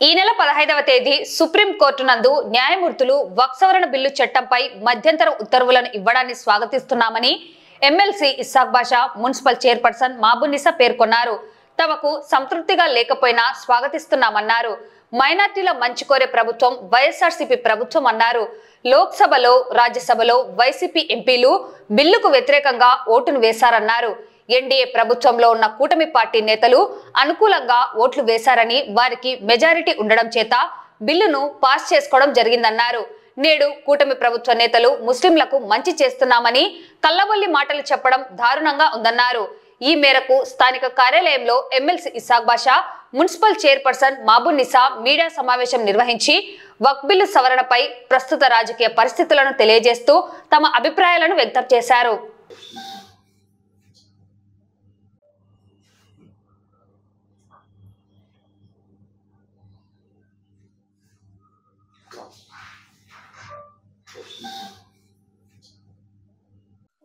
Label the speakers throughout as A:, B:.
A: ఈ నెల 15వ తేదీ సుప్రీం కోర్టు నందు న్యాయమూర్తులు వక్ఫ్ సవరణ బిల్లు చట్టంపై మధ్యంతర ఉత్తర్వులను ఇవ్వడాన్ని స్వాగతిస్తున్నామని ఎమ్మెల్సీ ఇస్సాక్ బాషా మున్సిపల్ చైర్పర్సన్ మాబునిసా పేర్కొన్నారు. తమకు సంతృప్తిగా లేకపోయినా స్వాగతిస్తున్నామన్నారు. మైనార్టీల మంచి కోరే ప్రభుత్వం వైఎస్ఆర్సీపీ ప్రభుత్వం అన్నారు. లోక్సభలో రాజ్యసభలో వైసీపీ ఎంపీలు బిల్లుకు వ్యతిరేకంగా ఓటును వేశారన్నారు. ఎన్డీఏ ప్రభుత్వంలో ఉన్న కూటమి పార్టీ నేతలు అనుకూలంగా ఓట్లు వేశారని వారికి మెజారిటీ ఉండడం చేత బిల్లును పాస్ చేసుకోవడం జరిగిందన్నారు. నేడు కూటమి ప్రభుత్వ నేతలు ముస్లింలకు మంచి చేస్తున్నామని కల్లబొల్లి మాటలు చెప్పడం దారుణంగా ఉందన్నారు. ఈ మేరకు స్థానిక కార్యాలయంలో ఎమ్మెల్సీ ఇస్సాక్ బాషా మున్సిపల్ చైర్పర్సన్ మాబునిసా మీడియా సమావేశం నిర్వహించి వక్ఫ్ బిల్లు సవరణపై ప్రస్తుత రాజకీయ పరిస్థితులను తెలియజేస్తూ తమ అభిప్రాయాలను వ్యక్తం చేశారు.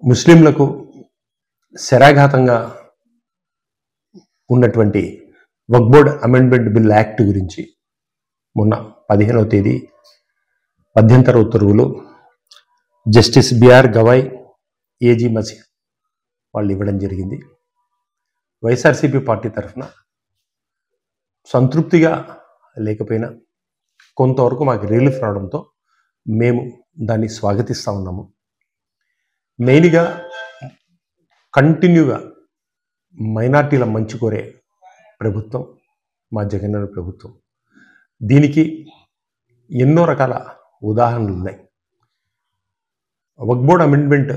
B: ముస్లింలకు శరాఘాతంగా ఉన్నటువంటి వక్ఫ్ బోర్డ్ అమెండ్మెంట్ బిల్ యాక్ట్ గురించి మొన్న 15వ తేదీ మధ్యంతర ఉత్తర్వులు జస్టిస్ బిఆర్ గవాయ్, ఏజీ మసీద్ వాళ్ళు ఇవ్వడం జరిగింది. వైఎస్ఆర్సీపీ పార్టీ తరఫున సంతృప్తిగా లేకపోయినా కొంతవరకు మాకు రిలీఫ్ రావడంతో మేము దాన్ని స్వాగతిస్తూ ఉన్నాము. మెయిన్గా కంటిన్యూగా మైనార్టీల మంచి కోరే ప్రభుత్వం మా జగనన్న ప్రభుత్వం. దీనికి ఎన్నో రకాల ఉదాహరణలు ఉన్నాయి. వక్ఫ్ బోర్డ్ అమెండ్మెంట్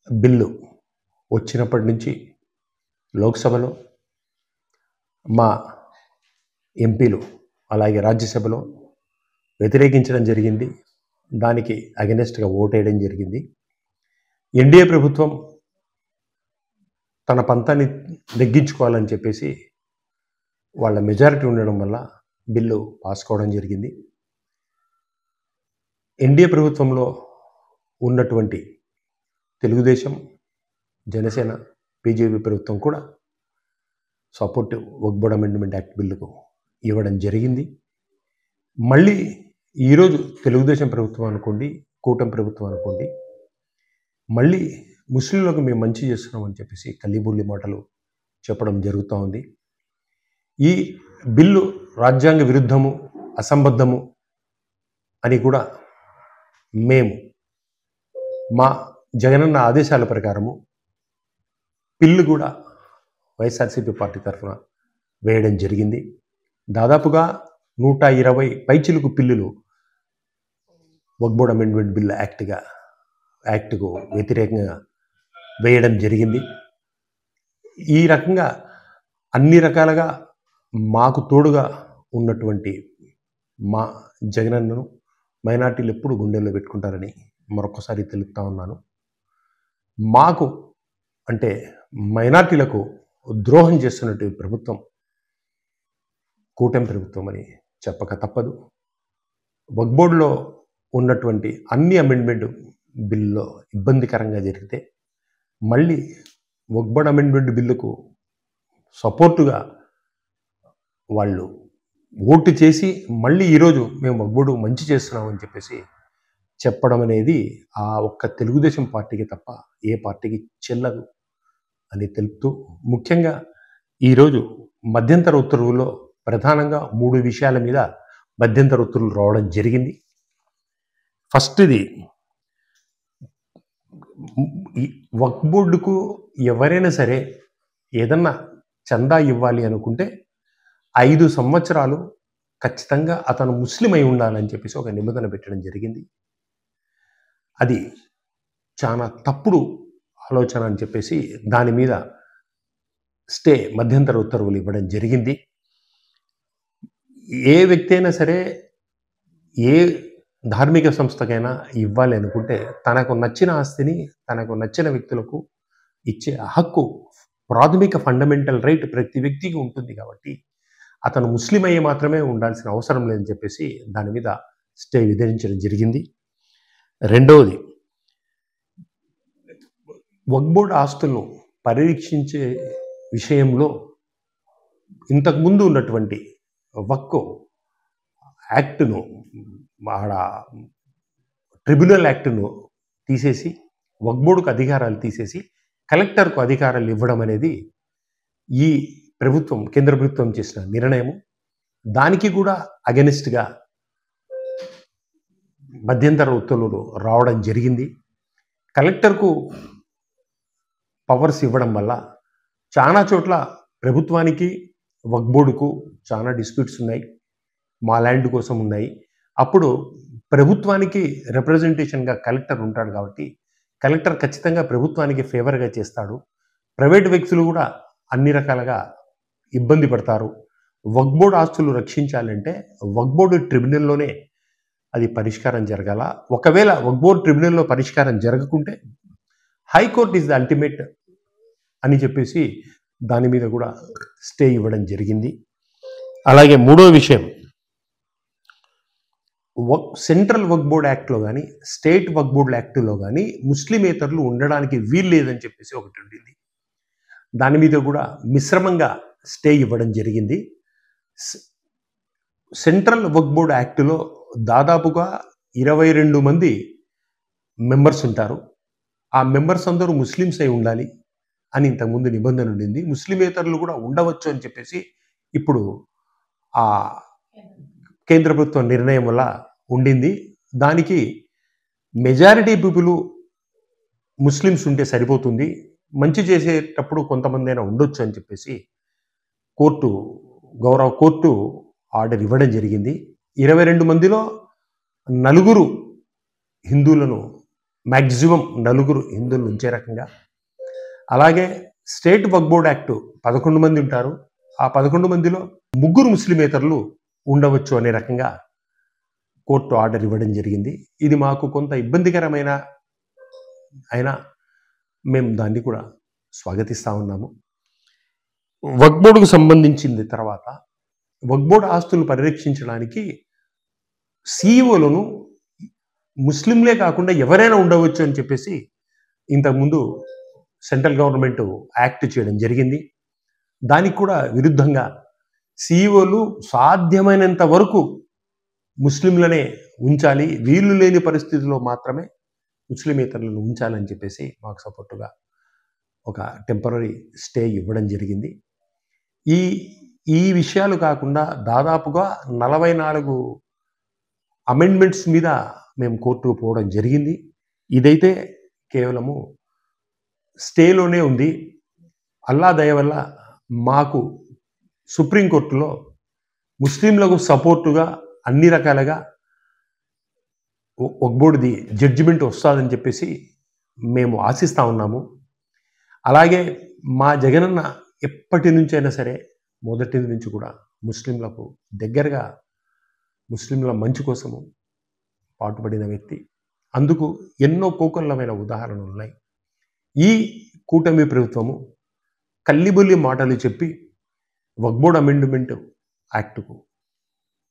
B: బిల్లు వచ్చినప్పటి నుంచి లోక్సభలో మా ఎంపీలు అలాగే రాజ్యసభలో వ్యతిరేకించడం జరిగింది. దానికి అగెనెస్ట్గా ఓటేయడం జరిగింది. ఎన్డీఏ ప్రభుత్వం తన పంతాన్ని నెగ్గించుకోవాలని చెప్పేసి వాళ్ళ మెజారిటీ ఉండడం వల్ల బిల్లు పాస్ కావడం జరిగింది. ఎన్డీఏ ప్రభుత్వంలో ఉన్నటువంటి తెలుగుదేశం, జనసేన, బీజేపీ ప్రభుత్వం కూడా సపోర్టివ్ వక్ఫ్ బోర్డ్ అమెండ్మెంట్ యాక్ట్ బిల్లుకు ఇవ్వడం జరిగింది. మళ్ళీ ఈరోజు తెలుగుదేశం ప్రభుత్వం అనుకోండి, కూటమి ప్రభుత్వం అనుకోండి, మళ్ళీ ముస్లింలకు మేము మంచి చేస్తున్నామని చెప్పేసి కల్లిబుల్లి మాటలు చెప్పడం జరుగుతూ ఉంది. ఈ బిల్లు రాజ్యాంగ విరుద్ధము, అసంబద్ధము అని కూడా మేము మా జగనన్న ఆదేశాల ప్రకారము బిల్లు కూడా వైఎస్ఆర్సీపీ పార్టీ తరఫున వేయడం జరిగింది. దాదాపుగా 120 పైచిలుకు బిల్లులు వక్ఫ్ బోర్డ్ అమెండ్మెంట్ బిల్ యాక్ట్కు వ్యతిరేకంగా వేయడం జరిగింది. ఈ రకంగా అన్ని రకాలుగా మాకు తోడుగా ఉన్నటువంటి మా జగనన్నను మైనార్టీలు ఎప్పుడు గుండెల్లో పెట్టుకుంటారని మరొకసారి తెలుపుతా ఉన్నాను. మాకు అంటే మైనార్టీలకు ద్రోహం చేస్తున్నటువంటి ప్రభుత్వం కూటమి ప్రభుత్వం అని చెప్పక తప్పదు. వక్ఫ్ బోర్డులో ఉన్నటువంటి అన్ని అమెండ్మెంట్ బిల్లులో ఇబ్బందికరంగా జరిగితే మళ్ళీ వక్ఫ్ బోర్డ్ అమెండ్మెంట్ బిల్లుకు సపోర్టుగా వాళ్ళు ఓటు చేసి మళ్ళీ ఈరోజు మేము వక్ఫ్ బోర్డు మంచి చేస్తున్నామని చెప్పేసి చెప్పడం అనేది ఆ ఒక్క తెలుగుదేశం పార్టీకి తప్ప ఏ పార్టీకి చెల్లదు అని తెలుపుతూ, ముఖ్యంగా ఈరోజు మధ్యంతర ఉత్తర్వుల్లో ప్రధానంగా 3 విషయాల మీద మధ్యంతర ఉత్తర్వులు రావడం జరిగింది. ఫస్ట్ది, వక్ఫ్ బోర్డుకు ఎవరైనా సరే ఏదన్నా చందా ఇవ్వాలి అనుకుంటే 5 సంవత్సరాలు ఖచ్చితంగా అతను ముస్లిం అయి ఉండాలని చెప్పేసి ఒక నిబంధన పెట్టడం జరిగింది. అది చాలా తప్పుడు ఆలోచన అని చెప్పేసి దాని మీద మధ్యంతర ఉత్తర్వులు ఇవ్వడం జరిగింది. ఏ వ్యక్తి అయినా సరే ఏ ధార్మిక సంస్థకైనా ఇవ్వాలి అనుకుంటే తనకు నచ్చిన ఆస్తిని తనకు నచ్చిన వ్యక్తులకు ఇచ్చే హక్కు ప్రాథమిక ఫండమెంటల్ రైట్ ప్రతి వ్యక్తికి ఉంటుంది. కాబట్టి అతను ముస్లిం అయ్యి మాత్రమే ఉండాల్సిన అవసరం లేదని చెప్పేసి దాని మీద స్టే విధించడం జరిగింది. రెండవది, వక్ఫ్ బోర్డు ఆస్తులను పరీక్షించే విషయంలో ఇంతకుముందు ఉన్నటువంటి వక్ఫ్ యాక్ట్ను ఆడ ట్రిబ్యునల్ యాక్ట్ను తీసేసి వక్ఫ్ బోర్డుకు అధికారాలు తీసేసి కలెక్టర్కు అధికారాలు ఇవ్వడం అనేది ఈ ప్రభుత్వం, కేంద్ర ప్రభుత్వం చేసిన నిర్ణయము. దానికి కూడా అగెనిస్ట్గా మధ్యంతర ఉత్తర్వులు రావడం జరిగింది. కలెక్టర్కు పవర్స్ ఇవ్వడం వల్ల చాలా చోట్ల ప్రభుత్వానికి వక్ఫ్ బోర్డుకు చాలా డిస్ప్యూట్స్ ఉన్నాయి, మా ల్యాండ్ కోసం ఉన్నాయి. అప్పుడు ప్రభుత్వానికి రిప్రజెంటేషన్గా కలెక్టర్ ఉంటాడు కాబట్టి కలెక్టర్ ఖచ్చితంగా ప్రభుత్వానికి ఫేవర్గా చేస్తాడు. ప్రైవేట్ వ్యక్తులు కూడా అన్ని రకాలుగా ఇబ్బంది పడతారు. వక్ఫ్ బోర్డు ఆస్తులు రక్షించాలంటే వక్ఫ్ బోర్డు ట్రిబ్యునల్లోనే అది పరిష్కారం జరగాల. ఒకవేళ వక్ఫ్ బోర్డు ట్రిబ్యునల్లో పరిష్కారం జరగకుంటే హైకోర్టు ఈజ్ ద అల్టిమేట్ అని చెప్పేసి దాని మీద కూడా స్టే ఇవ్వడం జరిగింది. అలాగే మూడో విషయం, సెంట్రల్ వక్ఫ్ బోర్డ్ యాక్ట్లో కానీ స్టేట్ వక్ఫ్ బోర్డ్ యాక్ట్లో కానీ ముస్లిమేతరులు ఉండడానికి వీలు లేదని చెప్పేసి ఒకటి ఉండింది. దాని మీద కూడా మిశ్రమంగా స్టే ఇవ్వడం జరిగింది. సెంట్రల్ వక్ఫ్ బోర్డ్ యాక్ట్లో దాదాపుగా 22 మంది మెంబర్స్ ఉంటారు. ఆ మెంబర్స్ అందరూ ముస్లిమ్స్ అయి ఉండాలి అని ఇంతకుముందు నిబంధన ఉండింది. ముస్లిమేతరులు కూడా ఉండవచ్చు అని చెప్పేసి ఇప్పుడు ఆ కేంద్ర ప్రభుత్వం నిర్ణయం వల్ల ఉండింది. దానికి మెజారిటీ పీపుల్ ముస్లిమ్స్ ఉంటే సరిపోతుంది, మంచి చేసేటప్పుడు కొంతమంది అయినా ఉండొచ్చు అని చెప్పేసి గౌరవ కోర్టు ఆర్డర్ ఇవ్వడం జరిగింది. 22 మందిలో 4 హిందువులను, మ్యాక్సిమం 4 హిందువులను ఉంచే రకంగా. అలాగే స్టేట్ వక్ఫ్ బోర్డ్ యాక్ట్ 11 మంది ఉంటారు. ఆ 11 మందిలో 3 ముస్లిమేతరులు ఉండవచ్చు అనే రకంగా కోర్టు ఆర్డర్ ఇవ్వడం జరిగింది. ఇది మాకు కొంత ఇబ్బందికరమైన అయినా మేము దాన్ని కూడా స్వాగతిస్తూ ఉన్నాము. వక్ఫ్ బోర్డుకు సంబంధించింది తర్వాత వక్ఫ్ బోర్డు ఆస్తులు పరిరక్షించడానికి సిఇఓలను ముస్లింలే కాకుండా ఎవరైనా ఉండవచ్చు అని చెప్పేసి ఇంతకుముందు సెంట్రల్ గవర్నమెంట్ యాక్ట్ చేయడం జరిగింది. దానికి కూడా విరుద్ధంగా సిఇఓలు సాధ్యమైనంత వరకు ముస్లింలనే ఉంచాలి, వీళ్ళు లేని పరిస్థితుల్లో మాత్రమే ముస్లిమేతరులను ఉంచాలని చెప్పేసి మాకు సపోర్టుగా ఒక టెంపరరీ స్టే ఇవ్వడం జరిగింది. ఈ విషయాలు కాకుండా దాదాపుగా 44 అమెండ్మెంట్స్ మీద మేము కోర్టుకు పోవడం జరిగింది. ఇదైతే కేవలము స్టేలోనే ఉంది. అల్లా దయ వల్ల మాకు సుప్రీంకోర్టులో ముస్లింలకు సపోర్టుగా అన్ని రకాలుగా వక్ఫ్ బోర్డుది జడ్జిమెంట్ వస్తుందని చెప్పేసి మేము ఆశిస్తూ ఉన్నాము. అలాగే మా జగనన్న ఎప్పటి నుంచైనా సరే మొదటి నుంచి కూడా ముస్లింలకు దగ్గరగా, ముస్లింల మంచి కోసము పాటుపడిన వ్యక్తి. అందుకు ఎన్నో కోకొల్లమైన ఉదాహరణలు ఉన్నాయి. ఈ కూటమి ప్రభుత్వము కల్లిబొల్లి మాటలు చెప్పి వక్ఫ్ బోర్డ్ అమెండ్మెంట్ యాక్టుకు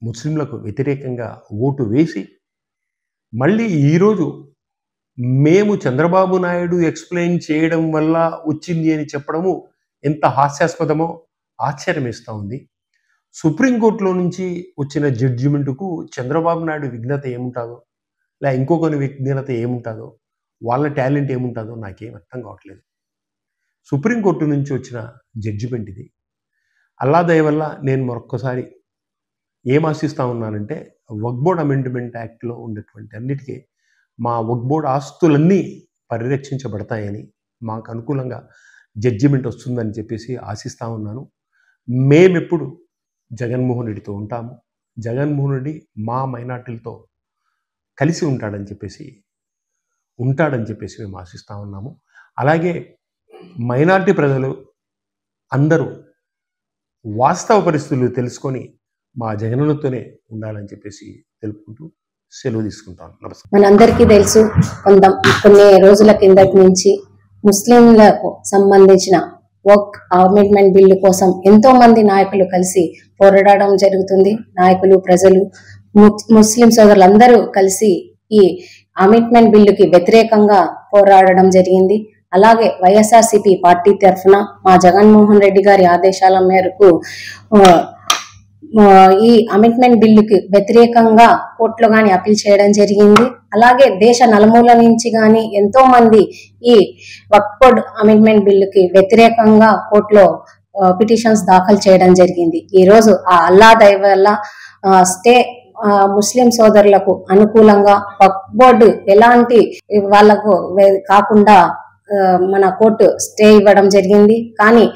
B: ముస్లింలకు వ్యతిరేకంగా ఓటు వేసి మళ్ళీ ఈరోజు మేము చంద్రబాబు నాయుడు ఎక్స్ప్లెయిన్ చేయడం వల్ల వచ్చింది అని చెప్పడము ఎంత హాస్యాస్పదమో ఆశ్చర్యం వేస్తూ ఉంది. సుప్రీంకోర్టులో నుంచి వచ్చిన జడ్జిమెంటుకు చంద్రబాబు నాయుడు విఘ్నత ఏముంటుందో, లేదా ఇంకొకరి విఘ్నత ఏముంటుందో, వాళ్ళ టాలెంట్ ఏముంటుందో నాకేం అర్థం కావట్లేదు. సుప్రీంకోర్టు నుంచి వచ్చిన జడ్జిమెంట్ ఇది. అల్లా దయ వల్ల నేను మరొక్కసారి ఏం ఆశిస్తూ ఉన్నానంటే వక్ఫ్ బోర్డ్ అమెండ్మెంట్ యాక్ట్లో ఉన్నటువంటి అన్నిటికీ మా వక్ఫ్ బోర్డ్ ఆస్తులన్నీ పరిరక్షించబడతాయని, మాకు అనుకూలంగా జడ్జిమెంట్ వస్తుందని చెప్పేసి ఆశిస్తూ ఉన్నాను. మేమెప్పుడు జగన్మోహన్ రెడ్డితో ఉంటాము, జగన్మోహన్ రెడ్డి మా మైనార్టీలతో కలిసి ఉంటాడని చెప్పేసి మేము ఆశిస్తూ ఉన్నాము. అలాగే మైనార్టీ ప్రజలు అందరూ వాస్తవ పరిస్థితులు తెలుసుకొని మా జగనన్నతోనే ఉండాలని చెప్పేసి తెలుపుకుంటూ సెలవు తీసుకుంటాను. నమస్కారం.
C: మనందరికీ తెలుసు, కొన్ని రోజుల కిందటి నుంచి ముస్లింలకు సంబంధించిన వక్ఫ్ అమెండ్మెంట్ బిల్లు కోసం ఎంతో మంది నాయకులు కలిసి పోరాడడం జరుగుతుంది. నాయకులు, ప్రజలు, ముస్లిం సోదరులందరూ కలిసి ఈ అమెండ్మెంట్ బిల్లుకి వ్యతిరేకంగా పోరాడడం జరిగింది. అలాగే వైఎస్ఆర్సీపీ పార్టీ తరఫున మా జగన్మోహన్ రెడ్డి గారి ఆదేశాల మేరకు ఈ అమెండ్మెంట్ బిల్లుకి వ్యతిరేకంగా కోర్టులో గాని అప్పీల్ చేయడం జరిగింది. అలాగే దేశ నలుమూల నుంచి గాని ఎంతో మంది ఈ వక్ఫ్ బోర్డ్ అమెండ్మెంట్ బిల్లుకి వ్యతిరేకంగా కోర్టులో పిటిషన్స్ దాఖలు చేయడం జరిగింది. ఈ రోజు ఆ అల్లా దయ వల్ల స్టే ముస్లిం సోదరులకు అనుకూలంగా వక్ఫ్ బోర్డు ఎలాంటి వాళ్లకు కాకుండా మన కోర్టు స్టే ఇవ్వడం జరిగింది. కానీ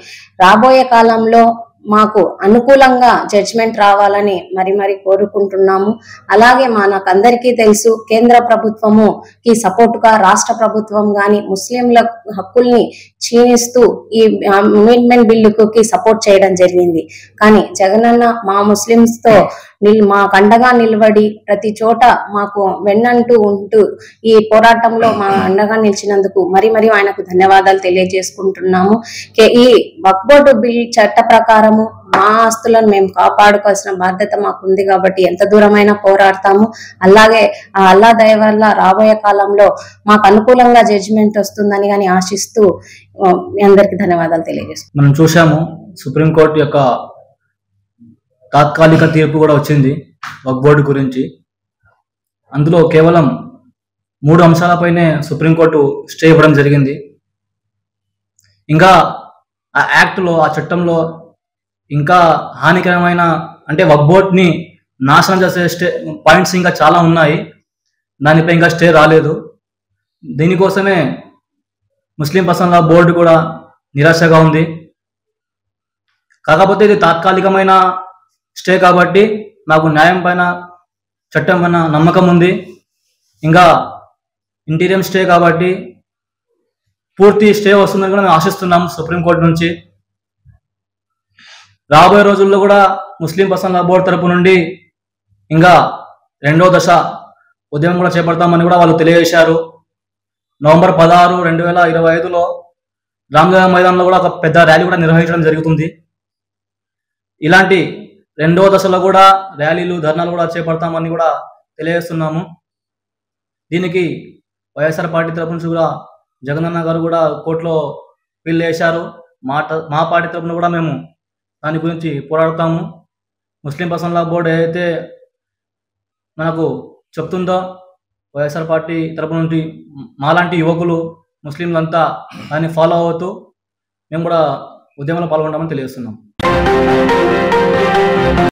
C: రాబోయే కాలంలో మాకు అనుకూలంగా జడ్జిమెంట్ రావాలని మరి కోరుకుంటున్నాము. అలాగే మనకందరికీ తెలుసు, కేంద్ర ప్రభుత్వముకి సపోర్టుగా రాష్ట్ర ప్రభుత్వం గాని ముస్లింల హక్కుల్ని క్షీణిస్తూ ఈ అమెండ్మెంట్ బిల్లుకి సపోర్ట్ చేయడం జరిగింది. కానీ జగనన్న మా ముస్లింస్ తో మాకు అండగా నిలబడి ప్రతి చోట మాకు వెన్నంటూ ఉంటూ ఈ పోరాటంలో మా అండగా నిలిచినందుకు మరి ఆయనకు ధన్యవాదాలు తెలియజేసుకుంటున్నాము. ఈ వక్ఫ్ బోర్డు బిల్ చట్ట ప్రకారము మా ఆస్తులను మేము కాపాడుకోవాల్సిన బాధ్యత మాకు ఉంది కాబట్టి ఎంత దూరమైనా పోరాడతాము. అలాగే ఆ అల్లా దయ వల్ల రాబోయే కాలంలో మాకు అనుకూలంగా జడ్జిమెంట్ వస్తుందని కానీ ఆశిస్తూ మీ అందరికి ధన్యవాదాలు తెలియజేస్తున్నాం.
D: మనం చూసాము సుప్రీంకోర్టు యొక్క తాత్కాలిక తీర్పు కూడా వచ్చింది వక్ఫ్ బోర్డు గురించి. అందులో కేవలం 3 అంశాలపైనే సుప్రీంకోర్టు స్టే ఇవ్వడం జరిగింది. ఇంకా ఆ యాక్ట్లో, ఆ చట్టంలో ఇంకా హానికరమైన అంటే వక్ఫ్ బోర్డ్ని నాశనం చేసే పాయింట్స్ ఇంకా చాలా ఉన్నాయి. దానిపై ఇంకా స్టే రాలేదు. దీనికోసమే ముస్లిం పర్సనల్ లా బోర్డు కూడా నిరాశగా ఉంది. కాకపోతే ఇది తాత్కాలికమైన స్టే కాబట్టి నాకు న్యాయం పైన, చట్టం పైన నమ్మకం ఉంది. ఇంకా ఇంటీరియం స్టే కాబట్టి పూర్తి స్టే వస్తుందని కూడా మేము ఆశిస్తున్నాం సుప్రీంకోర్టు నుంచి. రాబోయే రోజుల్లో కూడా ముస్లిం పర్సనల్ లా బోర్డు తరపు నుండి ఇంకా 2వ దశ ఉద్యమం కూడా చేపడతామని కూడా వాళ్ళు తెలియజేశారు. నవంబర్ 16, 2025లో రామ్లీలా మైదానంలో కూడా ఒక పెద్ద ర్యాలీ కూడా నిర్వహించడం జరుగుతుంది. ఇలాంటి 2వ దశలో కూడా ర్యాలీలు, ధర్నాలు కూడా చేపడతామని కూడా తెలియజేస్తున్నాము. దీనికి వైఎస్ఆర్ పార్టీ తరపు నుంచి కూడా జగనన్న గారు కూడా కోర్టులో పిల్ వేశారు. మా పార్టీ తరపున కూడా మేము దాని గురించి పోరాడతాము. ముస్లిం పర్సనల్ లా బోర్డు ఏదైతే మనకు చెప్తుందో వైఎస్ఆర్ పార్టీ తరపు నుండి మాలాంటి యువకులు, ముస్లింలంతా దాన్ని ఫాలో అవుతూ మేము కూడా ఉద్యమంలో పాల్గొంటామని తెలియజేస్తున్నాం.